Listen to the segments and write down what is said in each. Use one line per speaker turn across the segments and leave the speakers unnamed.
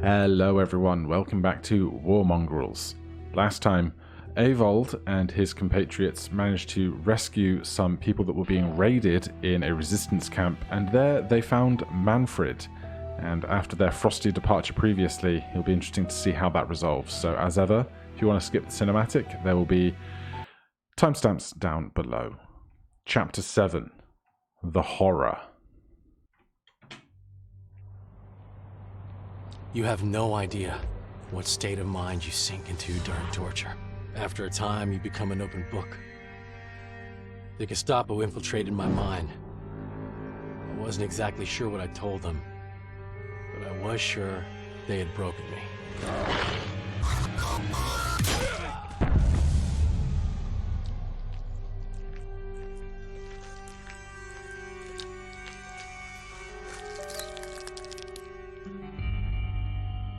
Hello everyone, welcome back to War Mongrels. Last time, Avold and his compatriots managed to rescue some people that were being raided in a resistance camp, and there they found Manfred. And after their frosty departure previously, it'll be interesting to see how that resolves. So as ever, if you want to skip the cinematic, there will be timestamps down below. Chapter 7, The Horror.
You have no idea what state of mind you sink into during torture. After a time, you become an open book. The Gestapo infiltrated my mind. I wasn't exactly sure what I told them, but I was sure they had broken me.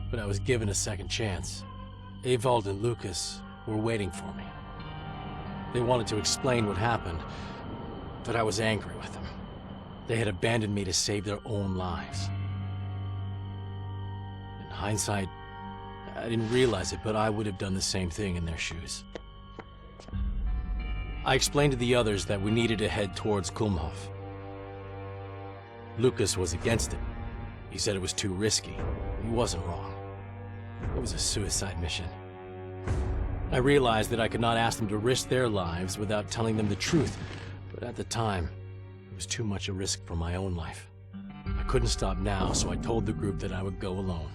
But I was given a second chance. Avold and Lucas were waiting for me. They wanted to explain what happened, but I was angry with them. They had abandoned me to save their own lives. In hindsight, I didn't realize it, but I would have done the same thing in their shoes. I explained to the others that we needed to head towards Kulmhof. Lucas was against it. He said it was too risky. He wasn't wrong. It was a suicide mission. I realized that I could not ask them to risk their lives without telling them the truth, but at the time, it was too much a risk for my own life. I couldn't stop now, so I told the group that I would go alone.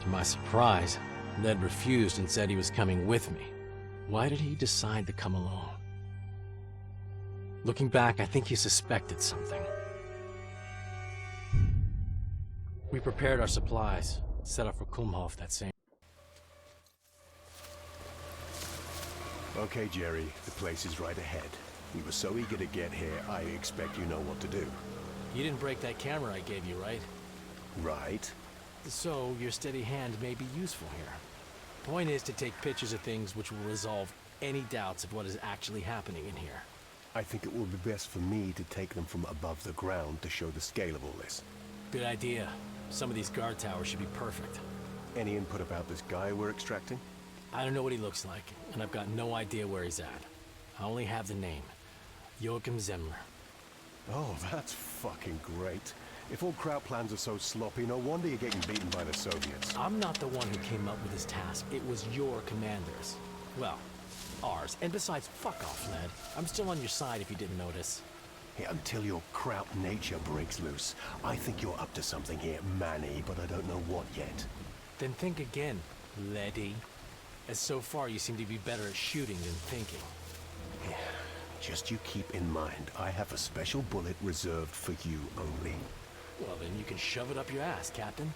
To my surprise, Ned refused and said he was coming with me. Why did he decide to come alone? Looking back, I think he suspected something. We prepared our supplies, set up for Kulmhof that same.
Okay, Jerry, the place is right ahead. You were so eager to get here, I expect you know what to do.
You didn't break that camera I gave you, right?
Right.
So, your steady hand may be useful here. Point is to take pictures of things which will resolve any doubts of what is actually happening in here.
I think it will be best for me to take them from above the ground to show the scale of all this.
Good idea. Some of these guard towers should be perfect.
Any input about this guy we're extracting?
I don't know what he looks like, and I've got no idea where he's at. I only have the name. Joachim Zemler.
Oh, that's fucking great. If all Kraut plans are so sloppy, no wonder you're getting beaten by the Soviets.
I'm not the one who came up with this task. It was your commanders. Well, ours. And besides, fuck off, Ned. I'm still on your side if you didn't notice.
Yeah, until your Kraut nature breaks loose. I think you're up to something here, Manny, but I don't know what yet.
Then think again, Letty. As so far, you seem to be better at shooting than thinking.
Yeah, just you keep in mind, I have a special bullet reserved for you only.
Well, then you can shove it up your ass, Captain.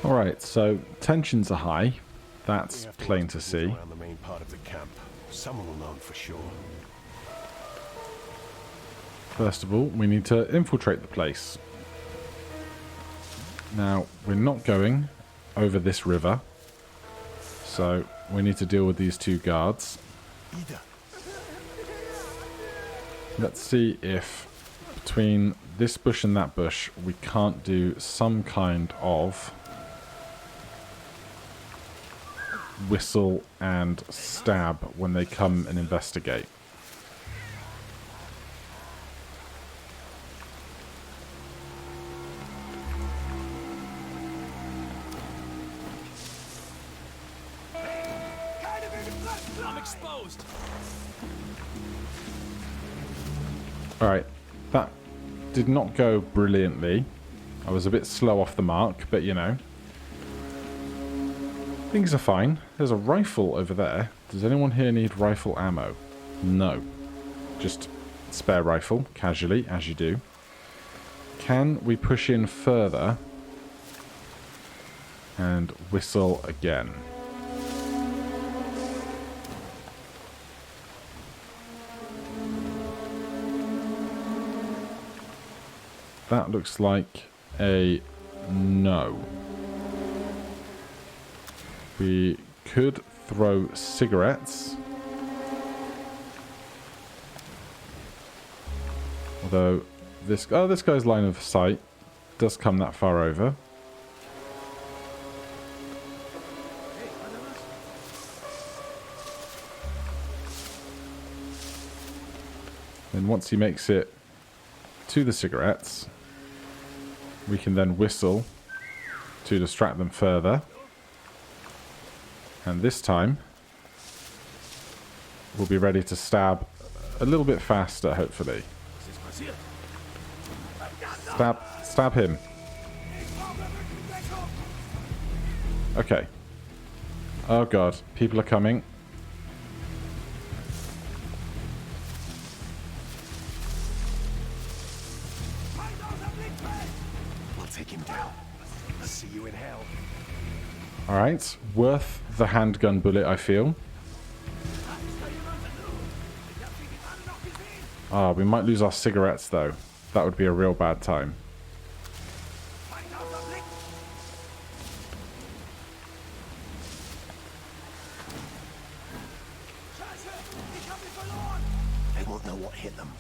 Alright, so tensions are high. That's plain to see.
Around the main part of the camp. Someone will know for sure.
First of all, we need to infiltrate the place. Now, we're not going over this river, so we need to deal with these two guards. Let's see if between this bush and that bush we can't do some kind of whistle and stab when they come and investigate.
I'm exposed.
Alright, that did not go brilliantly. I was a bit slow off the mark, but you know. Things are fine. There's a rifle over there. Does anyone here need rifle ammo? No. Just spare rifle, casually, as you do. Can we push in further and whistle again? That looks like a no. We could throw cigarettes. Although this... Oh, this guy's line of sight does come that far over. Then once he makes it to the cigarettes, we can then whistle to distract them further. And this time, we'll be ready to stab a little bit faster, hopefully. Stab him. Okay. Oh god, people are coming.
We'll take him down. I'll see you in hell.
Alright, worth the handgun bullet, I feel. Ah, we might lose our cigarettes, though. That would be a real bad time.
They won't know what hit them.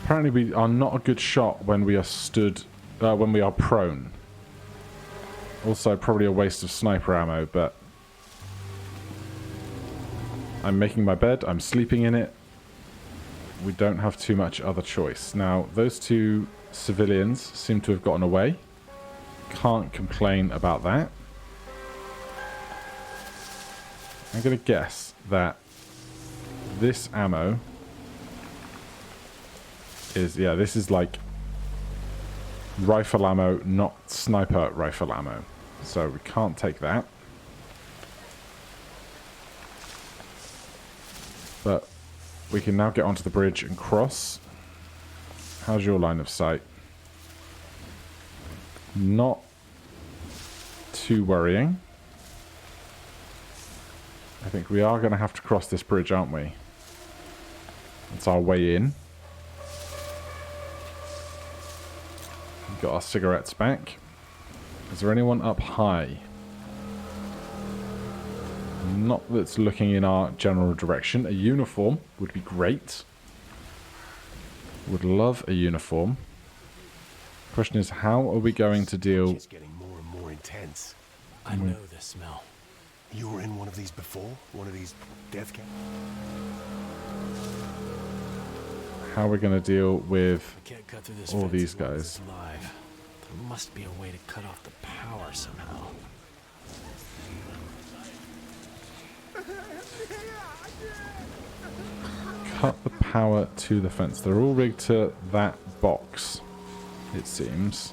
Apparently we are not a good shot when we are when we are prone. Also, probably a waste of sniper ammo, but... I'm making my bed, I'm sleeping in it. We don't have too much other choice. Now, those two civilians seem to have gotten away. Can't complain about that. I'm going to guess that this ammo is... Yeah, this is like rifle ammo, not sniper rifle ammo. So we can't take that. But we can now get onto the bridge and cross. How's your line of sight? Not too worrying. I think we are going to have to cross this bridge, aren't we? It's our way in. We've got our cigarettes back. Is there anyone up high? Not that's looking in our general direction. A uniform would be great. Would love a uniform. Question is, how are we going to deal...
It's getting more and more intense.
I know this smell.
You were in one of these before? One of these death camps?
How are we going to deal with
We can't cut through this
all
fence
these
as long as
guys?
it's alive. There must be a way to cut off the power somehow.
Cut the power to the fence. They're all rigged to that box, it seems.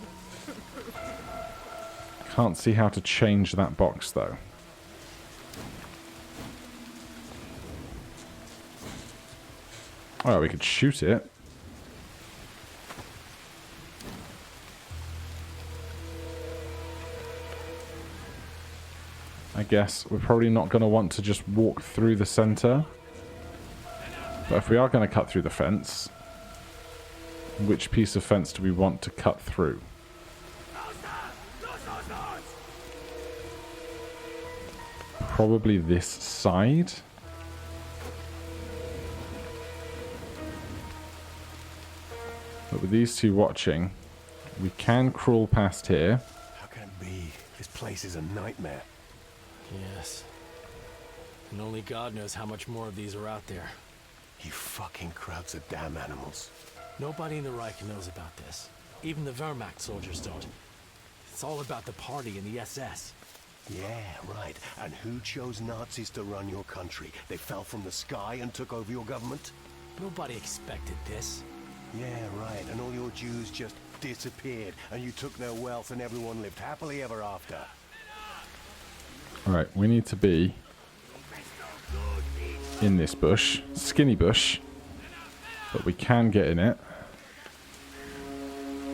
Can't see how to change that box, though. Oh, we could shoot it. I guess we're probably not going to want to just walk through the center. But if we are going to cut through the fence, which piece of fence do we want to cut through? Probably this side. But with these two watching, we can crawl past here.
How can it be? This place is a nightmare.
Yes. And only God knows how much more of these are out there.
You fucking crowds of damn animals.
Nobody in the Reich knows about this. Even the Wehrmacht soldiers don't. It's all about the party and the SS.
Yeah, right. And who chose Nazis to run your country? They fell from the sky and took over your government?
Nobody expected this.
Yeah, right. And all your Jews just disappeared, and you took their wealth, and everyone lived happily ever after.
Alright, we need to be in this bush. Skinny bush. But we can get in it.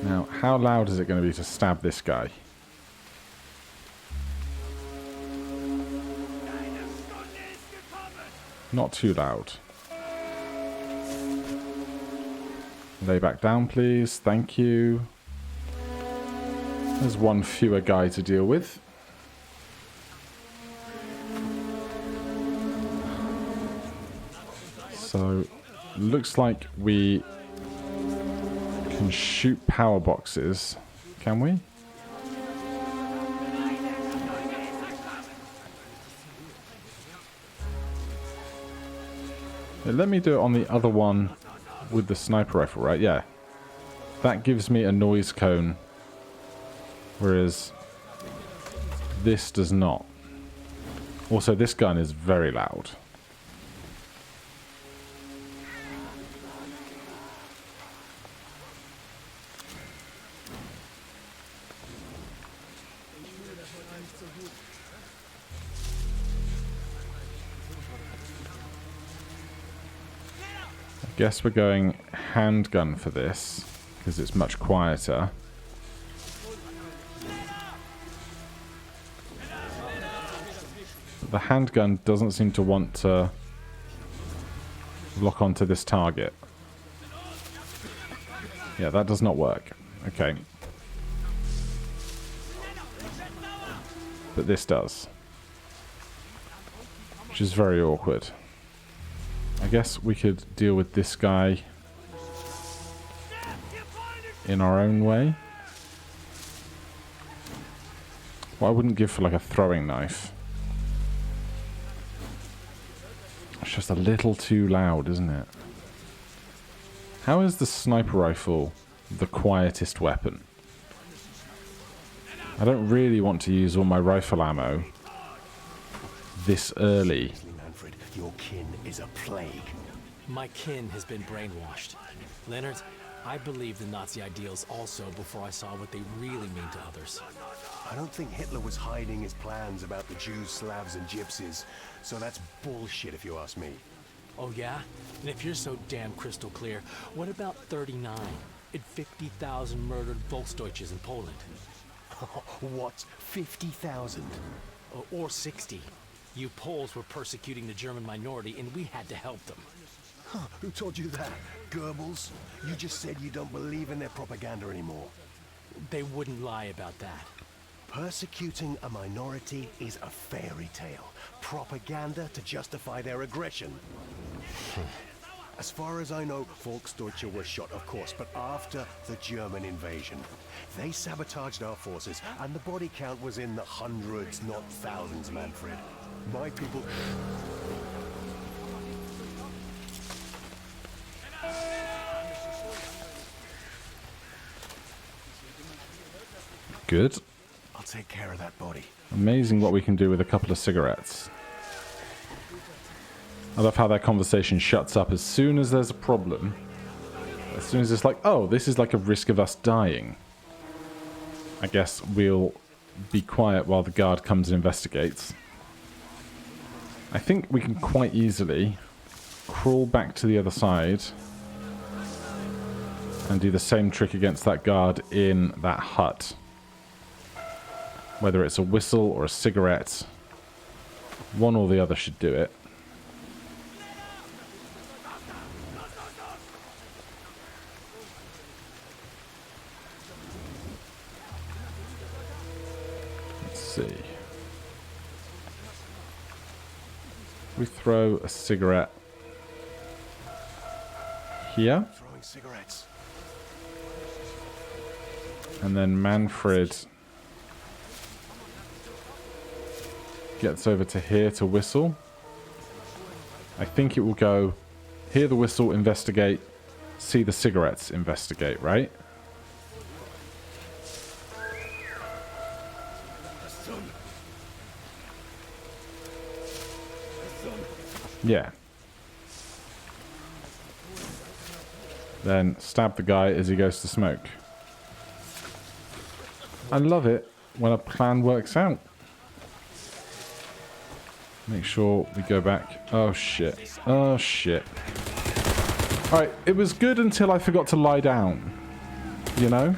Now, how loud is it going to be to stab this guy? Not too loud. Lay back down, please. Thank you. There's one fewer guy to deal with. So, looks like we can shoot power boxes. Can we? Yeah, let me do it on the other one with the sniper rifle, right? Yeah. That gives me a noise cone, whereas this does not. Also, this gun is very loud. I guess we're going handgun for this, because it's much quieter. But the handgun doesn't seem to want to lock onto this target. Yeah, that does not work. Okay. But this does. Which is very awkward. I guess we could deal with this guy in our own way. What I wouldn't give for like a throwing knife. It's just a little too loud, isn't it? How is the sniper rifle the quietest weapon? I don't really want to use all my rifle ammo this early.
Manfred, your kin is a plague.
My kin has been brainwashed. Leonard, I believed the Nazi ideals also before I saw what they really mean to others.
I don't think Hitler was hiding his plans about the Jews, Slavs, and Gypsies, so that's bullshit if you ask me.
Oh yeah? And if you're so damn crystal clear, what about 39 and 50,000 murdered Volksdeutches in Poland?
What? 50,000?
Or 60. You Poles were persecuting the German minority and we had to help them.
Huh, who told you that? Goebbels? You just said you don't believe in their propaganda anymore.
They wouldn't lie about that.
Persecuting a minority is a fairy tale. Propaganda to justify their aggression. As far as I know, Volksdeutsche were shot, of course, but after the German invasion. They sabotaged our forces, and the body count was in the hundreds, not thousands, Manfred. My people...
Good.
I'll take care of that body.
Amazing what we can do with a couple of cigarettes. I love how that conversation shuts up as soon as there's a problem. As soon as it's like, oh, this is like a risk of us dying. I guess we'll be quiet while the guard comes and investigates. I think we can quite easily crawl back to the other side and do the same trick against that guard in that hut. Whether it's a whistle or a cigarette, one or the other should do it. Let's see. We throw a cigarette here.
Throwing cigarettes.
And then Manfred gets over to here to whistle. I think it will go, hear the whistle, investigate, see the cigarettes, investigate, right? Yeah. Then stab the guy as he goes to smoke. I love it when a plan works out. Make sure we go back. Oh shit. Oh shit. Alright, it was good until I forgot to lie down. You know?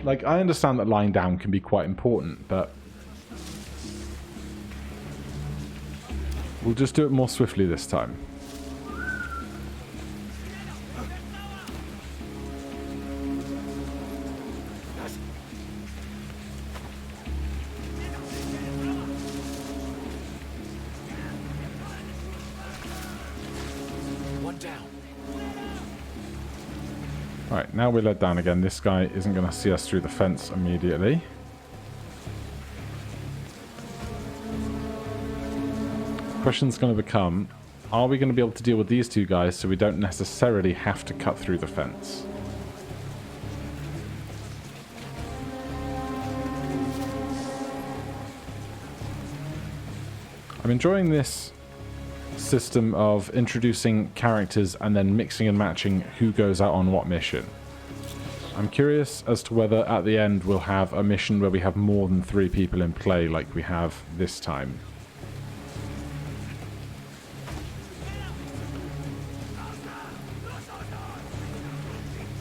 Like, I understand that lying down can be quite important, but we'll just do it more swiftly this time. Right, now we're led down again. This guy isn't going to see us through the fence immediately. The question's going to become, are we going to be able to deal with these two guys so we don't necessarily have to cut through the fence? I'm enjoying this system of introducing characters and then mixing and matching who goes out on what mission. I'm curious as to whether at the end we'll have a mission where we have more than 3 people in play like we have this time.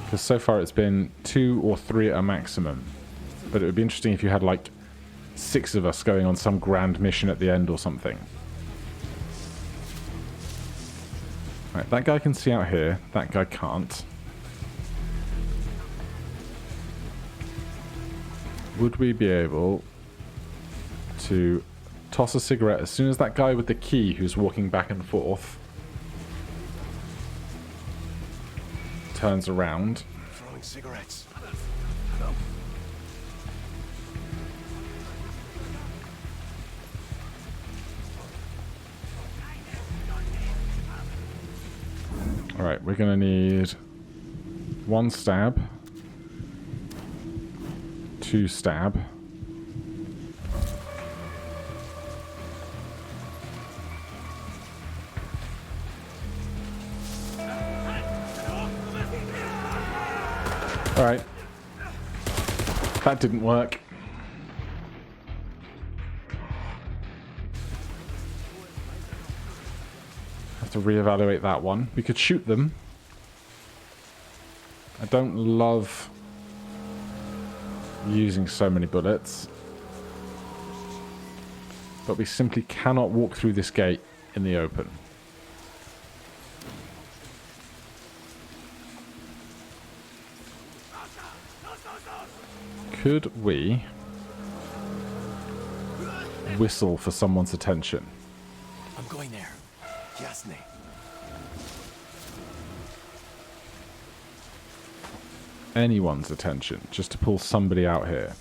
Because so far it's been 2 or 3 at a maximum. But it would be interesting if you had like 6 of us going on some grand mission at the end or something. Right, that guy can see out here. That guy can't. Would we be able to toss a cigarette as soon as that guy with the key who's walking back and forth turns around?
Throwing cigarettes.
Alright, we're going to need 1 stab, 2 stab, alright, that didn't work. To reevaluate that one. We could shoot them. I don't love using so many bullets, but we simply cannot walk through this gate in the open. Could we whistle for someone's attention?
I'm going there.
Jasny.
Anyone's attention, just to pull somebody out here.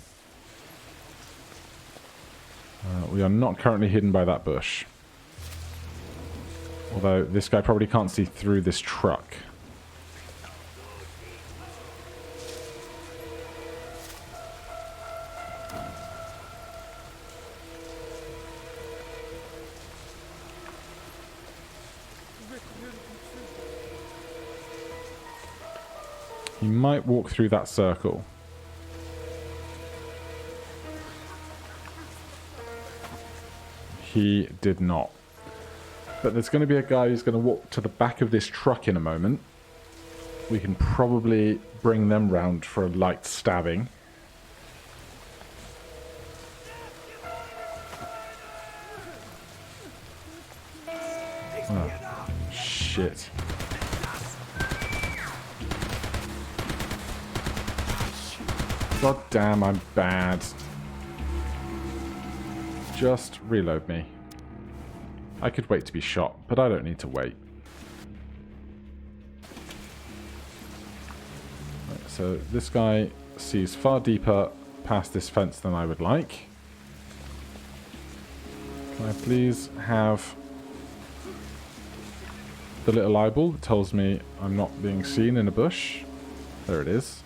We are not currently hidden by that bush. Although this guy probably can't see through this truck. He might walk through that circle. He did not. But there's going to be a guy who's going to walk to the back of this truck in a moment. We can probably bring them round for a light stabbing. Oh, shit. God damn, I'm bad. Just reload me. I could wait to be shot, but I don't need to wait. Right, so this guy sees far deeper past this fence than I would like. Can I please have the little eyeball that tells me I'm not being seen in a bush? There it is.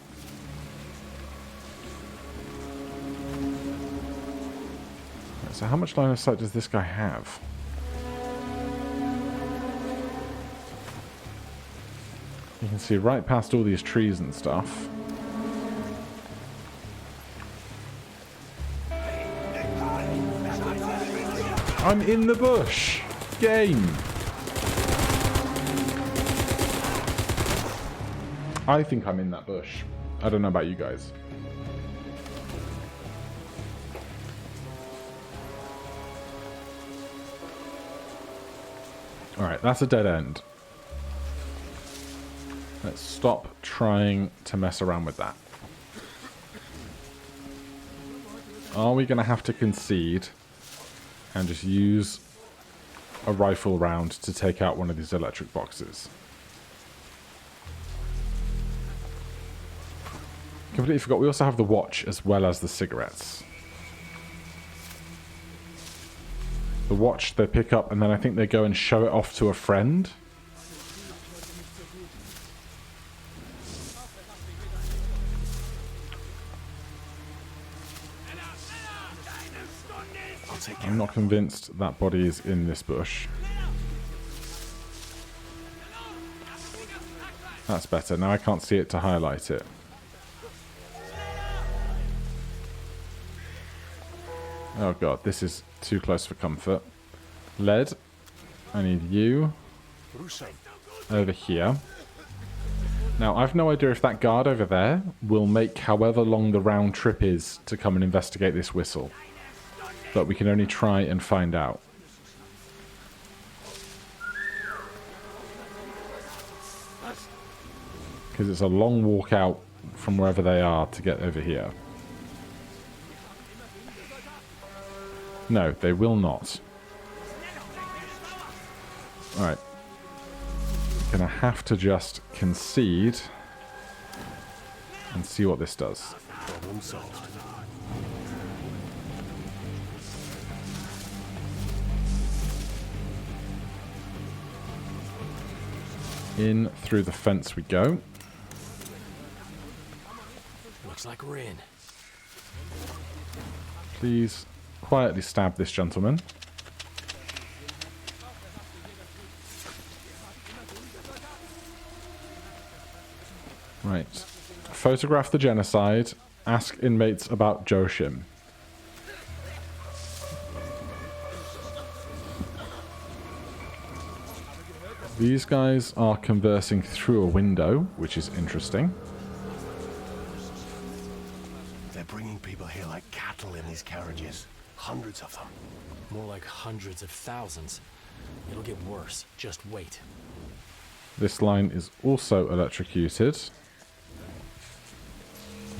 So how much line of sight does this guy have? You can see right past all these trees and stuff. I'm in the bush! Game! I think I'm in that bush. I don't know about you guys. Alright, that's a dead end. Let's stop trying to mess around with that. Are we going to have to concede and just use a rifle round to take out one of these electric boxes? Completely forgot. We also have the watch as well as the cigarettes. The watch they pick up and then I think they go and show it off to a friend. I'm not convinced that body is in this bush. That's better. Now I can't see it to highlight it. Oh god, this is too close for comfort. Lead, I need you over here. Now, I've no idea if that guard over there will make however long the round trip is to come and investigate this whistle. But we can only try and find out. Because it's a long walk out from wherever they are to get over here. No, they will not. Alright. Gonna have to just concede and see what this does.
Problem solved.
In through the fence we go.
Looks like we're in.
Please quietly stab this gentleman. Right. Photograph the genocide. Ask inmates about Joachim. These guys are conversing through a window, which is interesting.
They're bringing people here like cattle in these carriages. Hundreds of them.
More like hundreds of thousands. It'll get worse. Just wait.
This line is also electrocuted.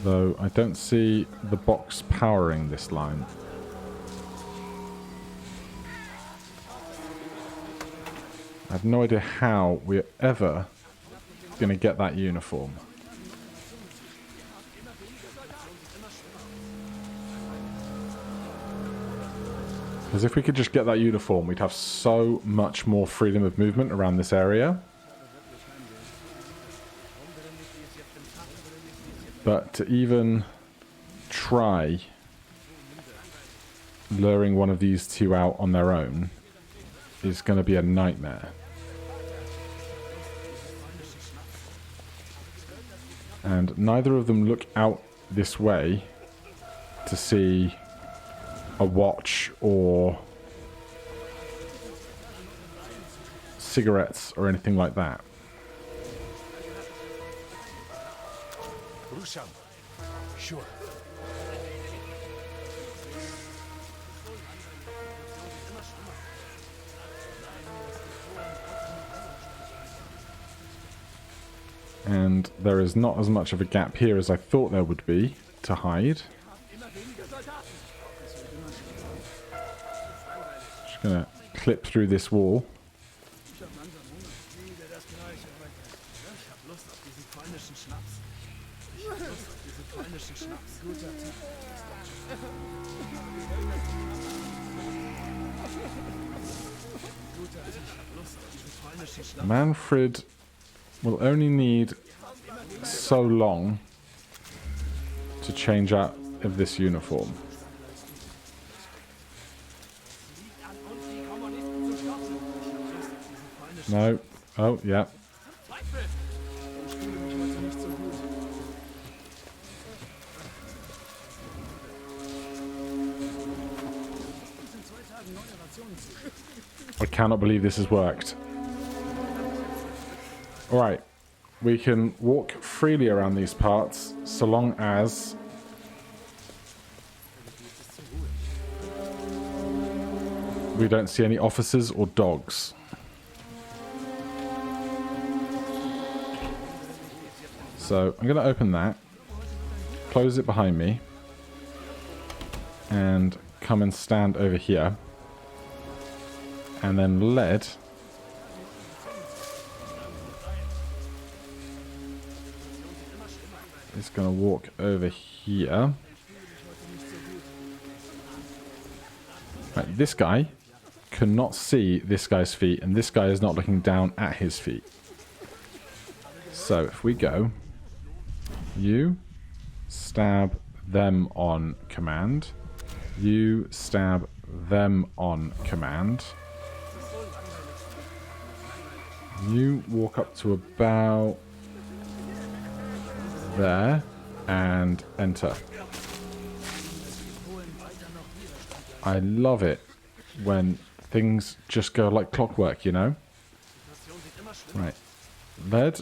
Though I don't see the box powering this line. I have no idea how we're ever going to get that uniform. Because if we could just get that uniform, we'd have so much more freedom of movement around this area. But to even try luring one of these two out on their own is going to be a nightmare. And neither of them look out this way to see a watch or cigarettes or anything like that.
Rusham. Sure.
And there is not as much of a gap here as I thought there would be to hide. Just gonna clip through this wall. Manfred will only need so long to change out of this uniform. No. Oh, yeah. I cannot believe this has worked. Alright, we can walk freely around these parts so long as we don't see any officers or dogs. So I'm going to open that, close it behind me, and come and stand over here. And then lead is going to walk over here. Right, this guy cannot see this guy's feet, and this guy is not looking down at his feet. So if we go, you stab them on command, you stab them on command, you walk up to about there and enter. I love it when things just go like clockwork, you know? Right. Led,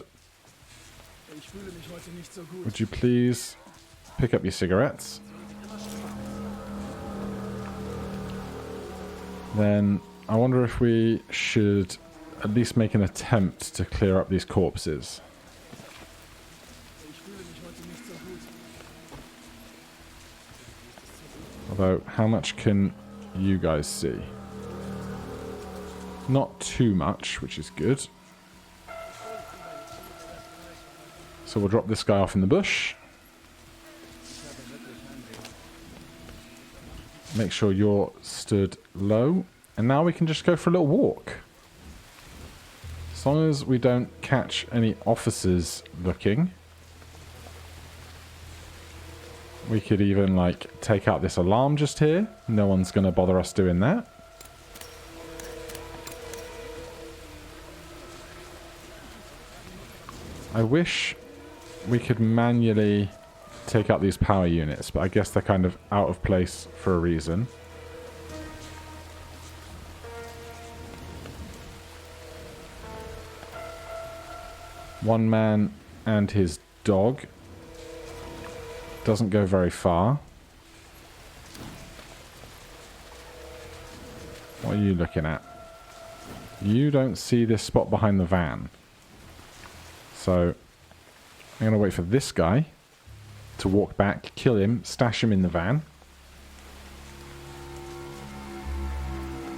would you please pick up your cigarettes? Then I wonder if we should at least make an attempt to clear up these corpses. Although, how much can you guys see? Not too much, which is good. So we'll drop this guy off in the bush. Make sure you're stood low. And now we can just go for a little walk. As long as we don't catch any officers looking. We could even, like, take out this alarm just here. No one's going to bother us doing that. I wish we could manually take out these power units, but I guess they're kind of out of place for a reason. One man and his dog. Doesn't go very far. What are you looking at? You don't see this spot behind the van. So I'm going to wait for this guy to walk back, kill him, stash him in the van.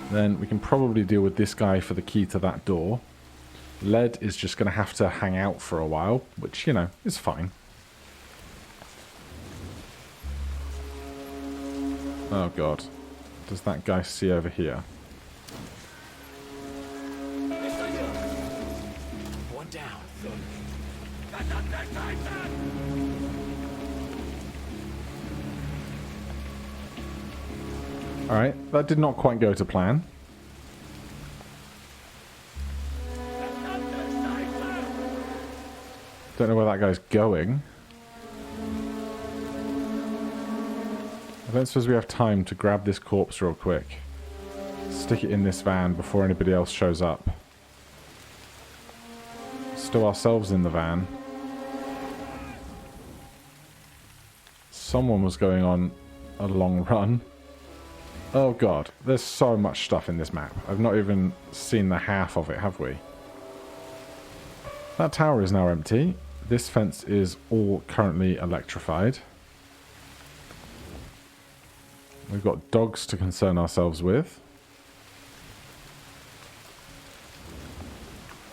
Then we can probably deal with this guy for the key to that door. Led is just going to have to hang out for a while, which, you know, is fine. Oh god. Does that guy see over here?
One down.
Alright, that did not quite go to plan. Don't know where that guy's going. I don't suppose we have time to grab this corpse real quick. Stick it in this van before anybody else shows up. Stow ourselves in the van. Someone was going on a long run. Oh god, there's so much stuff in this map. I've not even seen the half of it, have we? That tower is now empty. This fence is all currently electrified. We've got dogs to concern ourselves with.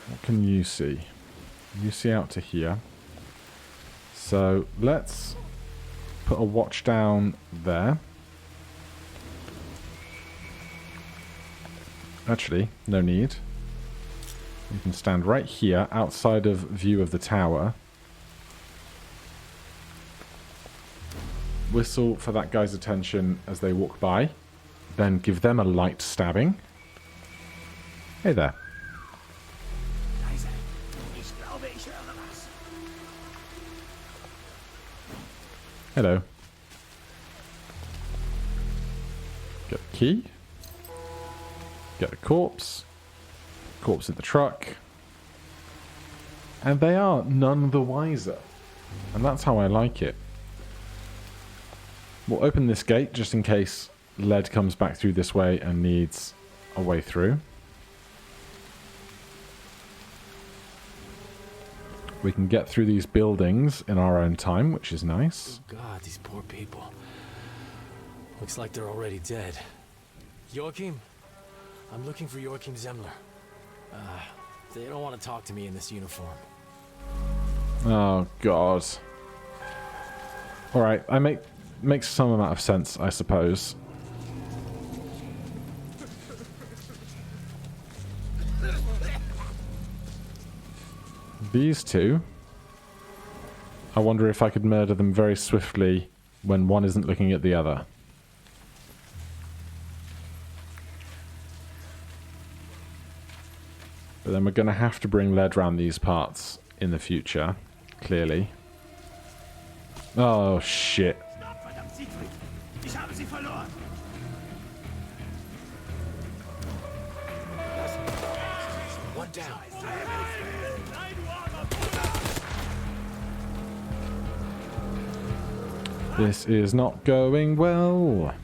What can you see? You see out to here. So let's put a watch down there. Actually, no need. You can stand right here outside of view of the tower. Whistle for that guy's attention as they walk by. Then give them a light stabbing. Hey there. Hello. Get the key. Get the corpse. Corpse in the truck. And they are none the wiser. And that's how I like it. We'll open this gate just in case Led comes back through this way and needs a way through. We can get through these buildings in our own time, which is nice.
Oh god, these poor people. Looks like they're already dead. Joachim? I'm looking for Joachim Zemler. They don't want to talk to me in this uniform.
Oh, God. Alright, makes some amount of sense, I suppose. These two, I wonder if I could murder them very swiftly when one isn't looking at the other. But then we're going to have to bring lead around these parts in the future, clearly. Oh, shit.
One down.
This is not going well.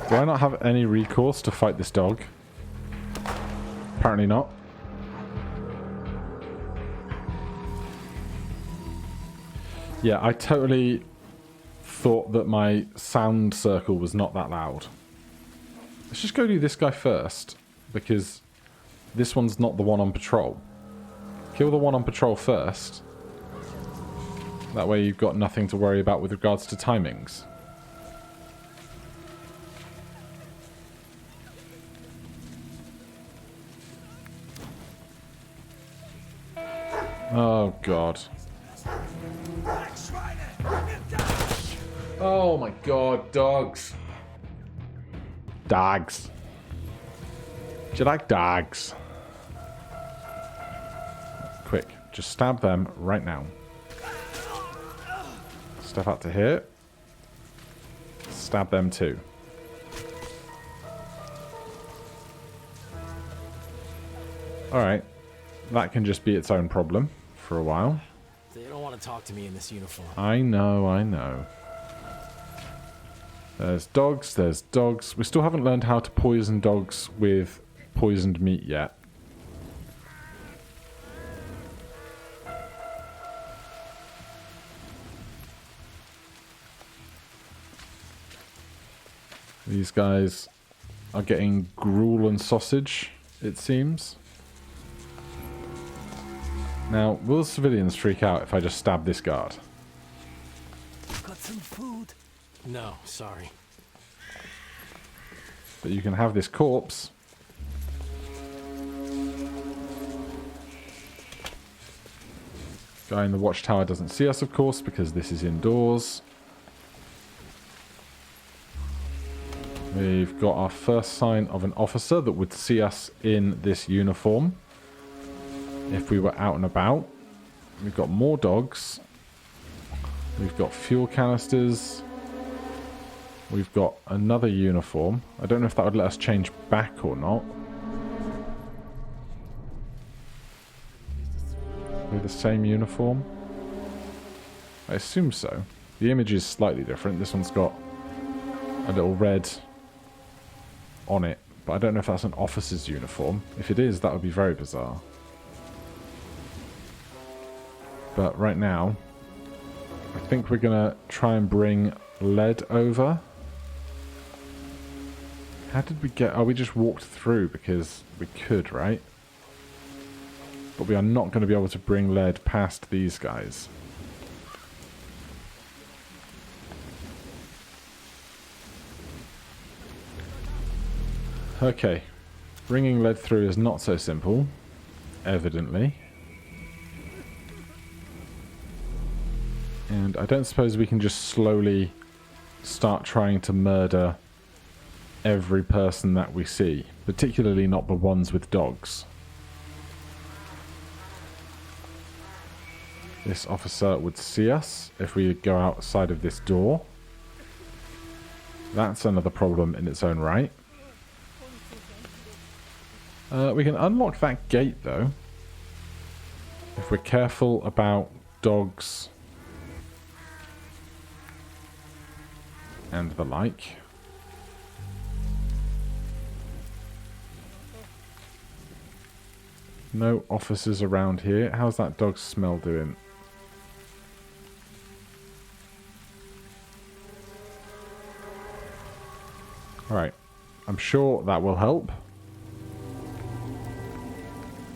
Do I not have any recourse to fight this dog? Apparently not. Yeah, I totally thought that my sound circle was not that loud. Let's just go do this guy first, because this one's not the one on patrol. Kill the one on patrol first. That way you've got nothing to worry about with regards to timings. Oh, God. Oh, my God. Dogs. Dogs. Do you like dogs? Quick. Just stab them right now. Step out to here. Stab them too. Alright. That can just be its own problem for a while.
They don't want to talk to me in this uniform.
I know, I know. There's dogs, there's dogs. We still haven't learned how to poison dogs with poisoned meat yet. These guys are getting gruel and sausage, it seems. Now, will civilians freak out if I just stab this guard?
Got some food?
No, sorry.
But you can have this corpse. Guy in the watchtower doesn't see us, of course, because this is indoors. We've got our first sign of an officer that would see us in this uniform if we were out and about. We've got more dogs. We've got fuel canisters. We've got another uniform. I don't know if that would let us change back or not. Are they the same uniform? I assume so. The image is slightly different. This one's got a little red on it, but I don't know if that's an officer's uniform. If it is, that would be very bizarre. But right now, I think we're gonna try and bring lead over. How did we get... Oh, we just walked through because we could, right? But we are not going to be able to bring lead past these guys. Okay. Bringing lead through is not so simple, evidently. And I don't suppose we can just slowly start trying to murder every person that we see, particularly not the ones with dogs. This officer would see us if we go outside of this door. That's another problem in its own right. We can unlock that gate though, if we're careful about dogs and the like. No officers around here. How's that dog smell doing? Alright. I'm sure that will help.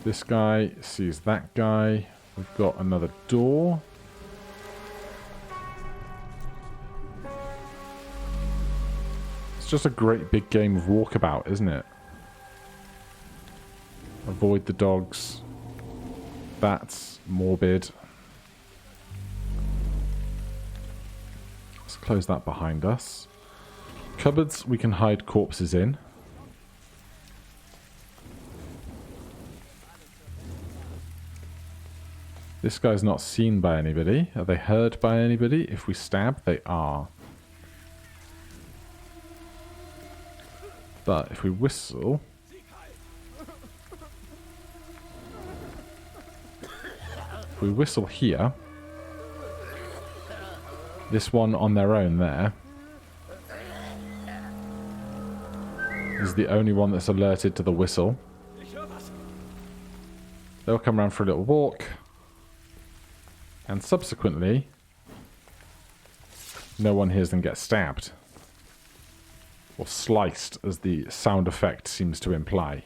This guy sees that guy. We've got another door. It's just a great big game of walkabout, isn't it? Avoid the dogs. That's morbid. Let's close that behind us. Cupboards we can hide corpses in. This guy's not seen by anybody. Are they heard by anybody? If we stab, they are. But if we whistle... If we whistle here... This one on their own there... is the only one that's alerted to the whistle. They'll come around for a little walk. And subsequently, no one hears them get stabbed. Or sliced, as the sound effect seems to imply.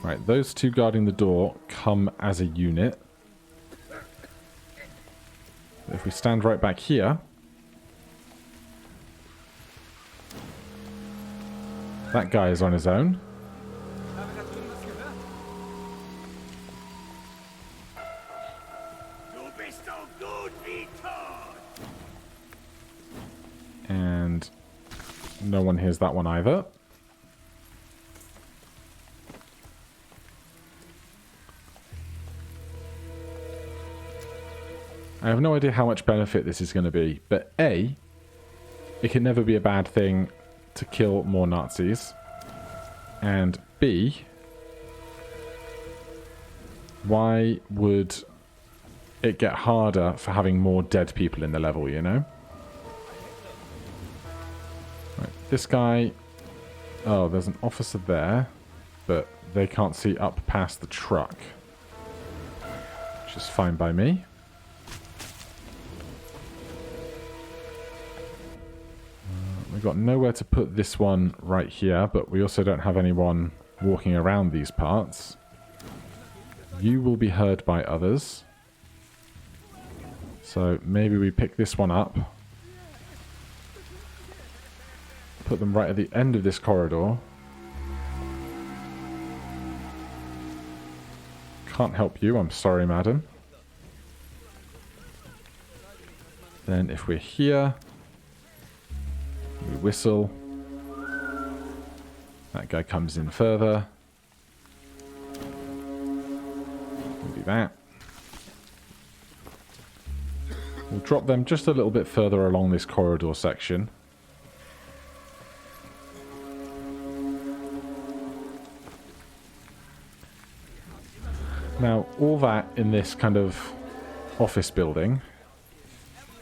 Right, those two guarding the door come as a unit. If we stand right back here, that guy is on his own. And no one hears that one either. I have no idea how much benefit this is going to be, but A, it can never be a bad thing to kill more Nazis, and B, why would it get harder for having more dead people in the level, you know? Right, this guy, oh, there's an officer there, but they can't see up past the truck, which is fine by me. We've got nowhere to put this one right here, but we also don't have anyone walking around these parts. You will be heard by others. So maybe we pick this one up. Put them right at the end of this corridor. Can't help you, I'm sorry, madam. Then if we're here... we whistle. That guy comes in further. We'll do that. We'll drop them just a little bit further along this corridor section. Now, all that in this kind of office building.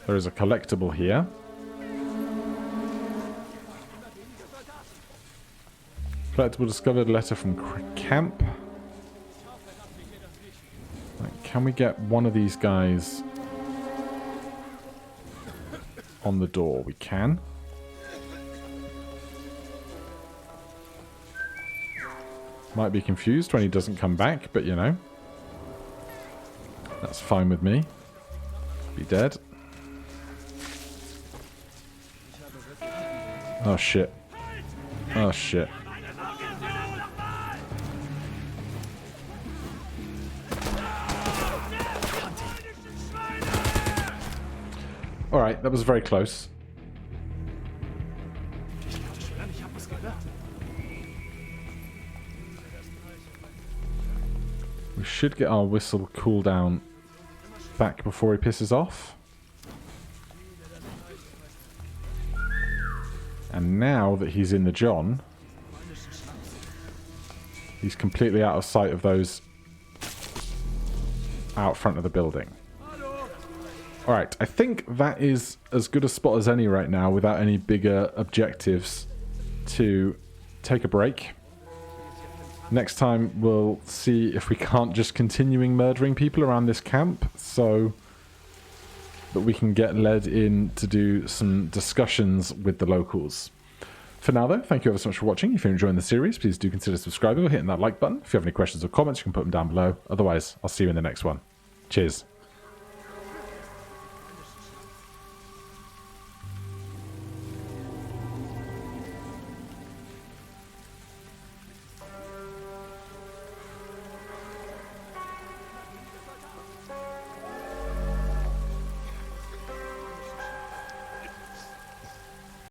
There is a collectible here. Collectible discovered, letter from camp. Right, can we get one of these guys on the door? We can. Might be confused when he doesn't come back, but you know. That's fine with me. Be dead. Oh shit. Oh shit. Alright, that was very close. We should get our whistle cooldown back before he pisses off. And now that he's in the John, he's completely out of sight of those out front of the building. Alright, I think that is as good a spot as any right now without any bigger objectives to take a break. Next time we'll see if we can't just continuing murdering people around this camp. So that we can get led in to do some discussions with the locals. For now, though, thank you ever so much for watching. If you're enjoying the series, please do consider subscribing or hitting that like button. If you have any questions or comments, you can put them down below. Otherwise, I'll see you in the next one. Cheers.